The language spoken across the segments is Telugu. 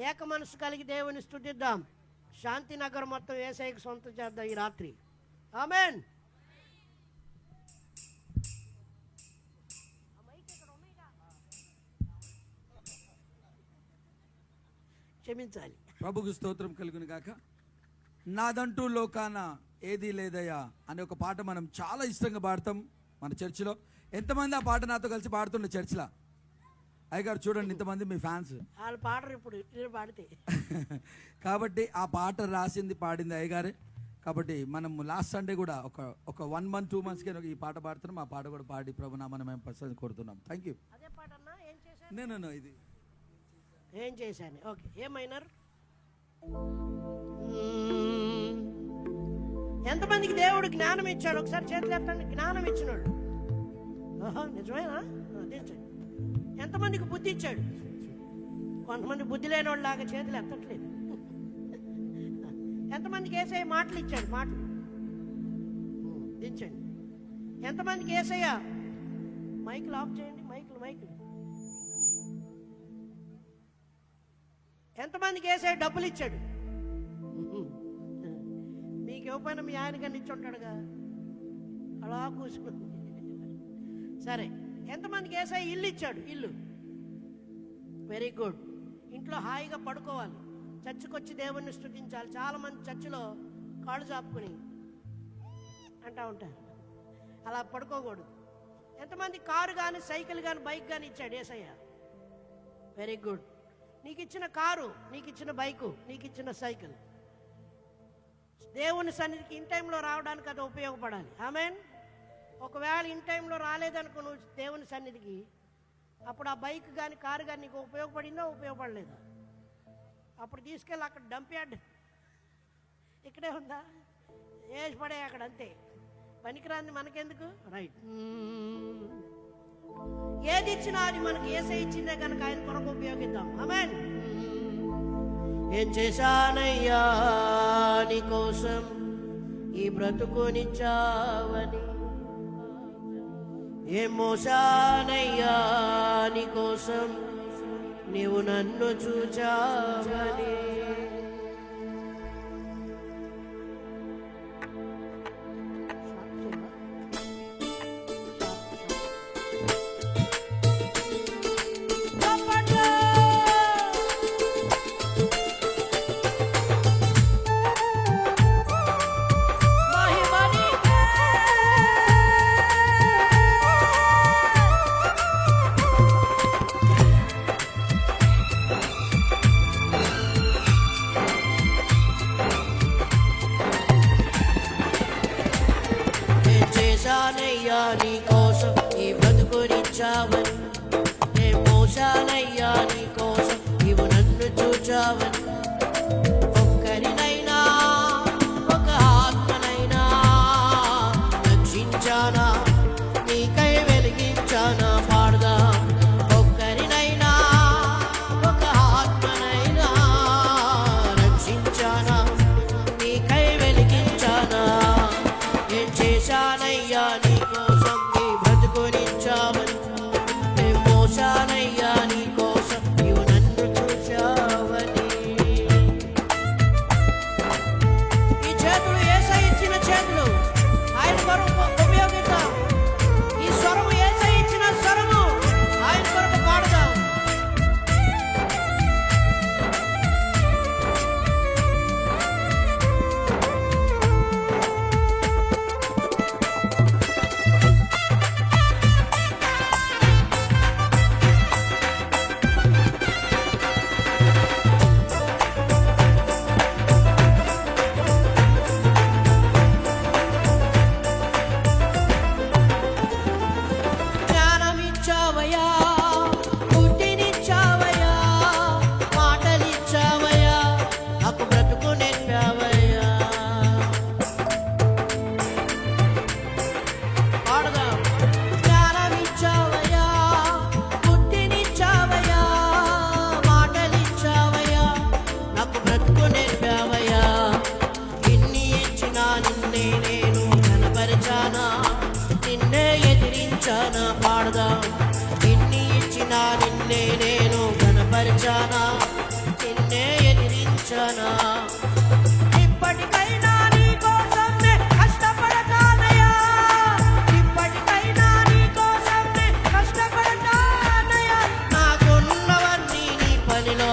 ఏక మనసు కలిగి దేవుని స్తుతిద్దాం. శాంతినగర్ మొత్తం యేసయ్యకు సొంతం చేద్దాం ఈ రాత్రి. ఆమేన్. క్షమించాలి. ప్రభుకు స్తోత్రం కలుగును గాక. నాదంటూ లోకాన ఏదీ లేదయ్యా అనే ఒక పాట మనం చాలా ఇష్టంగా పాడతాం మన చర్చిలో. ఎంతమంది ఆ పాట నాతో కలిసి పాడుతుండే చర్చిలో? అయ్యగారు చూడండి, ఇంతమంది మీ ఫ్యాన్స్. వాళ్ళు పాడరు ఇప్పుడు పాడితే. కాబట్టి ఆ పాట రాసింది పాడింది అయ్యగారే. కాబట్టి మనం లాస్ట్ సండే కూడా ఒక 1 month 2 months ఈ పాట పాడుతున్నాం. ఆ పాట కూడా పాడి ప్రభు నామమున మేము ప్రశంస కోరుతున్నాం. Thank you. అదే పాట అన్నా ఏం చేశాను? నేను ఇది ఏం చేశాను. ఓకే, ఏమైనారు? ఎంతమందికి దేవుడు జ్ఞానం ఇచ్చాడు? ఒకసారి చేతులు ఎత్తండి. జ్ఞానం ఇచ్చినాడు. నిజమేనా? దించండి. ఎంతమందికి బుద్ధి ఇచ్చాడు? కొంతమంది బుద్ధి లేని వాళ్ళు లాగా చేతులు ఎత్తట్లేదు. ఎంతమందికి యేసయ్య మాటలు ఇచ్చాడు? మాటలు దించండి. ఎంతమందికి యేసయ్య మైకులు ఆఫ్ చేయండి. మైకులు ఎంతమందికి యేసయ్య డబ్బులు ఇచ్చాడు? మీకు ఇవ్వకపోయినా మీ ఆయన కానీ ఇచ్చి ఉంటాడుగా, అలా కూర్చుని. సరే, ఎంతమందికి యేసయ్య ఇల్లు ఇచ్చాడు? ఇల్లు. Very good. ఇంట్లో హాయిగా పడుకోవాలి, చర్చికి వచ్చి దేవుణ్ణి స్తుతించాలి. చాలామంది చర్చిలో కాళ్ళు చాపుకుని అంటూ ఉంటారు, అలా పడుకోకూడదు. ఎంతమంది కారు కానీ సైకిల్ కానీ బైక్ కానీ ఇచ్చాడు యేసయ్య? Very good. నీకు ఇచ్చిన కారు, నీకు ఇచ్చిన బైకు, నీకు ఇచ్చిన సైకిల్ దేవుని సన్నిధికి ఇన్ టైంలో రావడానికి అది ఉపయోగపడాలి. ఆమేన్. ఒకవేళ ఇన్ టైంలో రాలేదనుకో నువ్వు దేవుని సన్నిధికి, అప్పుడు ఆ బైక్ కానీ కారు కానీ నీకు ఉపయోగపడిందా ఉపయోగపడలేదా? అప్పుడు తీసుకెళ్ళి అక్కడ డంప్ యార్డ్ ఇక్కడే ఉందా, వేసి పడే అక్కడ, అంతే. పనికిరాంది మనకెందుకు? రైట్. ఏది ఇచ్చినా అది మనకి యేసయ్య ఇచ్చిందే కనుక ఆయన కొరకు ఉపయోగిద్దాం. ఆమేన్. ఏం చేశానయ్యా నీ కోసం ఈ బ్రతుకునిచ్చావని, ఏం మోసానయ్యా నీ కోసం నీవు నన్ను చూచావని. నీ కోసం ఈ బ్రతుకునిచ్చావని, ఏ మోసానయ్యా నీ కోసం ఇవు నన్ను చూచావని. ఒక్కరినైనా ఒక ఆత్మనైనా రక్షించానా, నీకై వెలిగించానా, పాడదా. ఒక్కరినైనా ఒక ఆత్మనైనా రక్షించానా, నీకై వెలిగించానా. ఏం చేశానయ్యా నీ కోసం ఈ బ్రతుకునిచ్చావని, ఏ మోసానయ్యా నీ కోసం ఇవు నన్ను చూచావని. ఈ చేతులు యేసయ్య ఇచ్చిన చేతులు, ఆయన కొరకు ఉపయోగిద్దాం. ఈ స్వరము యేసయ్య ఇచ్చిన స్వరము, ఆయన కొరకు పాడదాం. జ్ఞానమిచ్చావయ్యా, బుద్ధినిచ్చావయ్యా, మాటలిచ్చావయ్యా, నాకు బ్రతుకు నేర్పావయ్యా. పాడదాం. జ్ఞానమిచ్చావయ్యా, బుద్ధినిచ్చావయ్యా, మాటలిచ్చావయ్యా, నాకు బ్రతుకు నేర్పావయ్యా. ఇన్ని ఇచ్చినా నిన్నే నేను కనపరిచానా, నిన్నే ఎదిరించానా, పాడదాం. నిన్ని ఇచ్చినా నిన్నే నేను కనపరిచానా, నిన్నే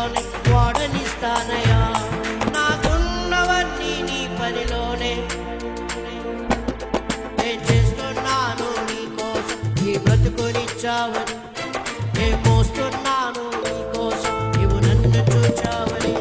పనిలోనే వాడనిస్తానయ్యా. నాకున్నవన్నీ నీ పనిలోనే నేను చేస్తున్నాను నీ కోసం, నీ బ్రతుకునిచ్చావని నేను మోస్తున్నాను నీ కోసం, నీవు నన్ను చూచావని.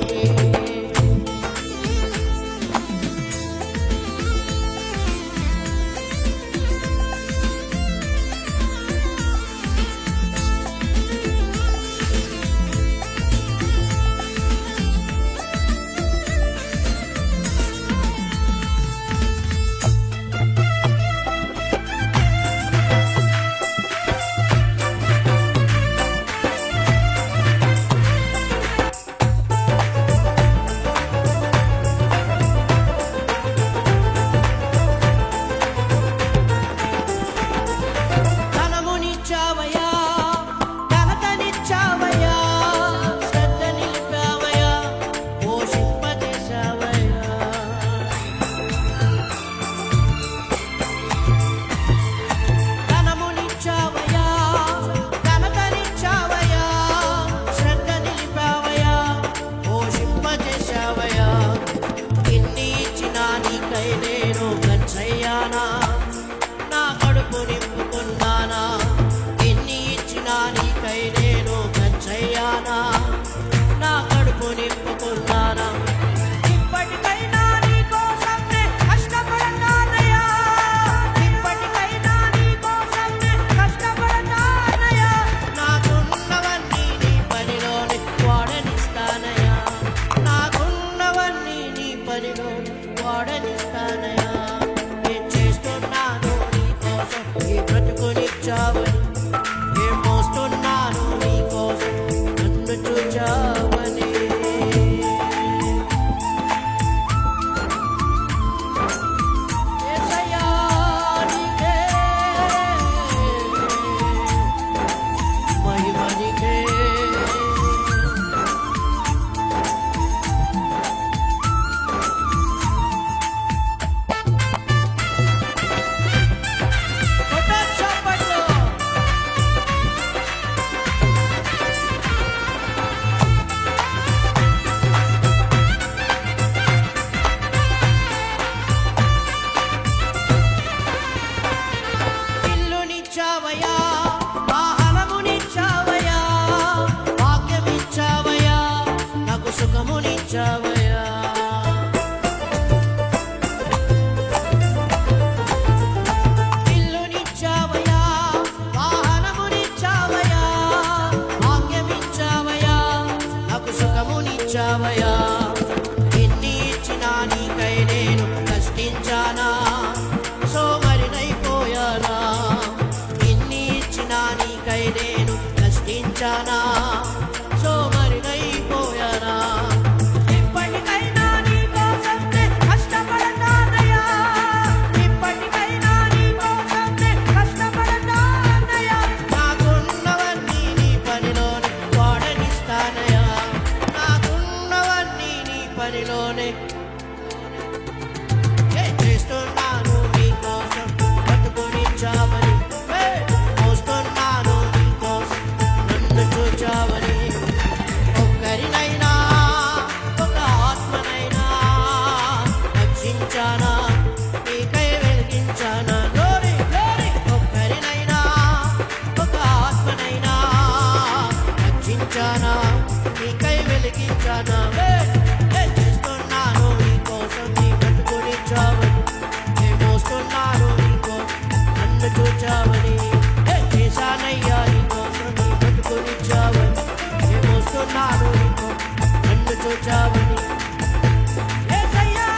ధనమునిచ్చావయ్యా, ఘనతనిచ్చావయ్యా, శ్రద్ధ నిలిపావయ్యా, పోషింపజేశావయ్యా. ధనమునిచ్చావయ్యా, ఘనతనిచ్చావయ్యా, శ్రద్ధ నిలిపావయ్యా, పోషింపజేశావయ్యా. ఇన్ని ఇచ్చినా నీకై నేను ఖర్చయ్యానా, నా కడుపు నింపుకున్నానా. ఎన్ని ఇచ్చినా నీకై నేను ఖర్చయ్యానా, నా కడుపు నింపుకున్నానా. ఇప్పటికైనా నీ కోసం నే కష్టపడతానయ్యా, ఇప్పటికైనా నీ కోసం నే కష్టపడతానయ్యా. నాకున్నవన్నీ నీ పనిలోనే వాడనిస్తానయ్యా, నాకున్నవన్నీ నీ పనిలోనే వాడనిస్తానయ్యా. నేను చేస్తున్నాను నీ కోసం, నీ బ్రతుకునిచ్చావని, నేను మోస్తున్నాను నీ కోసం, నన్ను చూచావని. యేసయ్యా నీకే మహిమ, నీకే కొట్టాలి చప్పట్లు. ఇల్లునిచ్చావయ్యా, వాహనమునిచ్చావయ్యా, వాక్యమిచ్చావయ్యా, నాకు సుఖమునిచ్చావయ్యా. ఇల్లునిచ్చావయ్యా, వాహనమునిచ్చావయ్యా, వాక్యమిచ్చావయ్యా, నాకు సుఖమునిచ్చావయ్యా. ఎన్ని ఇచ్చినా నీకై నేను కష్టించానా, సోమరినైపోయానా. ఎన్ని ఇచ్చినా నీకై నేను కష్టించానా, సోమరినైపోయానా. ఇప్పటికైనా నీ కోసం నే కష్టపడతానయ్యా, ఇప్పటికైనా నీ కోసం నే కష్టపడతానయ్యా. నాకున్నవన్నీ నీ పనిలోనే వాడనిస్తానయ్యా, నాకున్నవన్నీ నీ పనిలోనే చేస్తున్నాను నీ కోసం, బ్రతుకునిచ్చావని, మోస్తున్నాను నీ కోసం, నన్ను చూచావని. ఒక్కరినైనా ఒక ఆత్మనైనా రక్షించానా, నీకై వెలిగించానా. Glory glory. ఒక్కరినైనా ఒక ఆత్మనైనా రక్షించానా, నీకై వెలిగించానా. చేస్తున్నాను నీ కోసం, నీ బ్రతుకునిచ్చావని, నేను మోస్తున్నాను నీ కోసం, నన్ను చూచావని. చేశానయ్యా నీ కోసం, నీ బ్రతుకునిచ్చావని, నేను మోస్తున్నాను నీ కోసం, నన్ను చూచావని. యేసయ్యా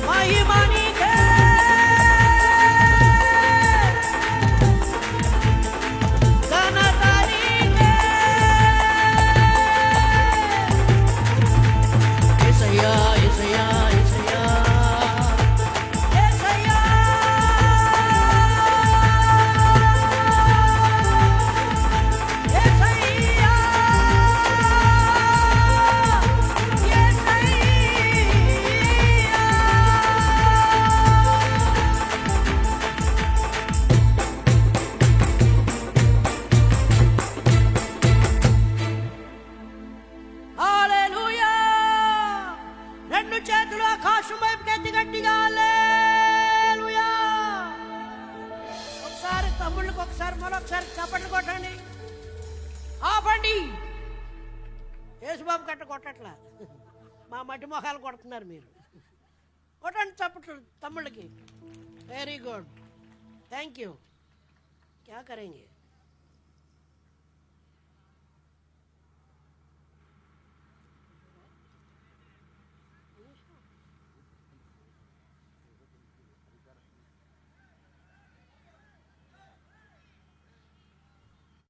మహిమ నీకే, ఘనత నీకే. యేసయ్యా యేసయ్యా యేసయ్యా యేసయ్యా. తమ్ముళ్ళకి ఒకసారి మరొకసారి చప్పట్లు కొట్టండి. ఆపండి. యేసుబాబు కట్ట కొట్టట్లా, మా మట్టి మొహాలు కొడుతున్నారు మీరు. కొట్టండి చప్పట్లు తమ్ముళ్ళకి. Very good, thank you. క్యా కరేంగే.